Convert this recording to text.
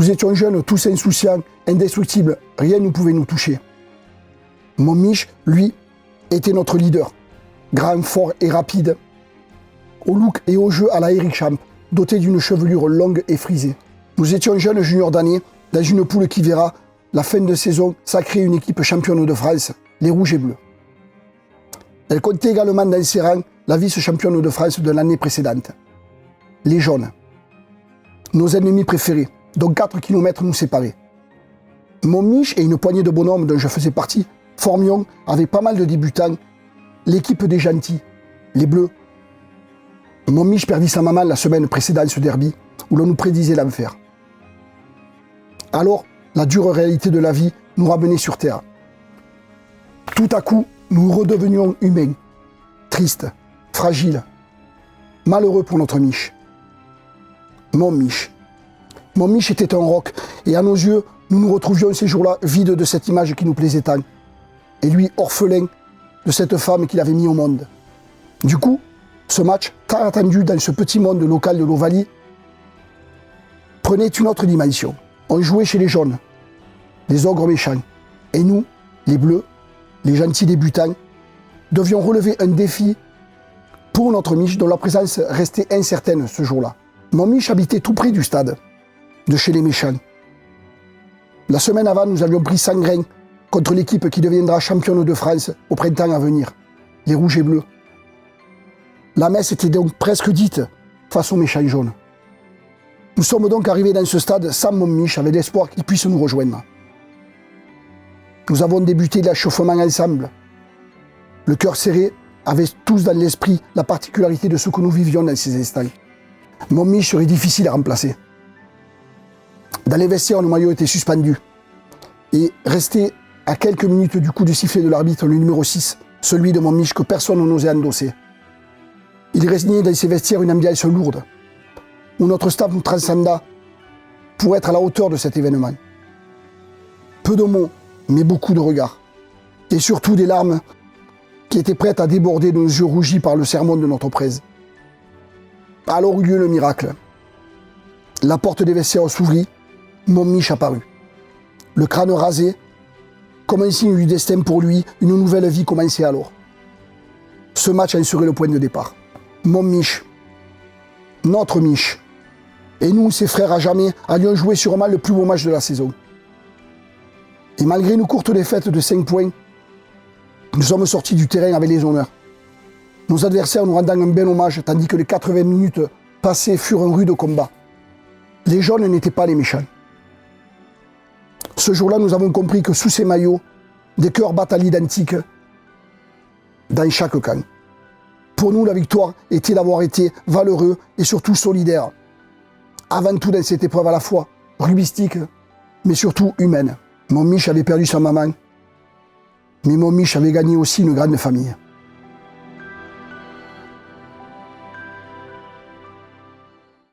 Nous étions jeunes, tous insouciants, indestructibles, rien ne pouvait nous toucher. Mon Mich, lui, était notre leader, grand, fort et rapide, au look et au jeu à la Eric Champ, doté d'une chevelure longue et frisée. Nous étions jeunes juniors d'année, dans une poule qui verra la fin de saison sacrer une équipe championne de France, les Rouges et Bleus. Elle comptait également dans ses rangs la vice-championne de France de l'année précédente, les Jaunes. Nos ennemis préférés, dont 4 km nous séparaient. Mon Mich et une poignée de bonhommes dont je faisais partie formions, avec pas mal de débutants, l'équipe des gentils, les Bleus. Mon Mich perdit sa maman la semaine précédente ce derby, où l'on nous prédisait l'enfer. Alors, la dure réalité de la vie nous ramenait sur terre. Tout à coup, nous redevenions humains, tristes, fragiles, malheureux pour notre Mich. Mon Mich. Mon Mich était un roc, et à nos yeux, nous nous retrouvions ces jours-là vides de cette image qui nous plaisait tant, et lui orphelin de cette femme qu'il avait mis au monde. Du coup, ce match, tant attendu dans ce petit monde local de l'Ovalie, prenait une autre dimension. On jouait chez les jaunes, les ogres méchants, et nous, les bleus, les gentils débutants, devions relever un défi pour notre Mich dont la présence restait incertaine ce jour-là. Mon Mich habitait tout près du stade, de chez les méchants. La semaine avant, nous avions pris 100 grains contre l'équipe qui deviendra championne de France au printemps à venir, les Rouges et Bleus. La messe était donc presque dite face aux méchants jaunes. Nous sommes donc arrivés dans ce stade sans mon Mich avec l'espoir qu'il puisse nous rejoindre. Nous avons débuté l'échauffement ensemble. Le cœur serré, avec tous dans l'esprit la particularité de ce que nous vivions dans ces instants. Mon Mich serait difficile à remplacer. Dans les vestiaires, le maillot était suspendu. Et restait à quelques minutes du coup de sifflet de l'arbitre, le numéro 6, celui de mon Mich que personne n'osait endosser. Il régnait dans ces vestiaires une ambiance lourde, où notre staff nous transcenda pour être à la hauteur de cet événement. Peu de mots, mais beaucoup de regards. Et surtout des larmes qui étaient prêtes à déborder de nos yeux rougis par le sermon de notre presse. Alors eut lieu le miracle. La porte des vestiaires s'ouvrit, mon Mich apparut. Le crâne rasé, comme un signe du destin pour lui, une nouvelle vie commençait alors. Ce match en serait le point de départ. Mon Mich, notre Mich, et nous, ses frères à jamais, allions jouer sûrement le plus beau match de la saison. Et malgré une courte défaite de 5 points, nous sommes sortis du terrain avec les honneurs. Nos adversaires nous rendant un bel hommage, tandis que les 80 minutes passées furent un rude combat. Les jaunes n'étaient pas les méchants. Ce jour-là, nous avons compris que sous ces maillots, des cœurs battent à l'identique dans chaque camp. Pour nous, la victoire était d'avoir été valeureux et surtout solidaire. Avant tout dans cette épreuve à la fois rugbyistique, mais surtout humaine. Mon Mich avait perdu sa maman, mais mon Mich avait gagné aussi une grande famille.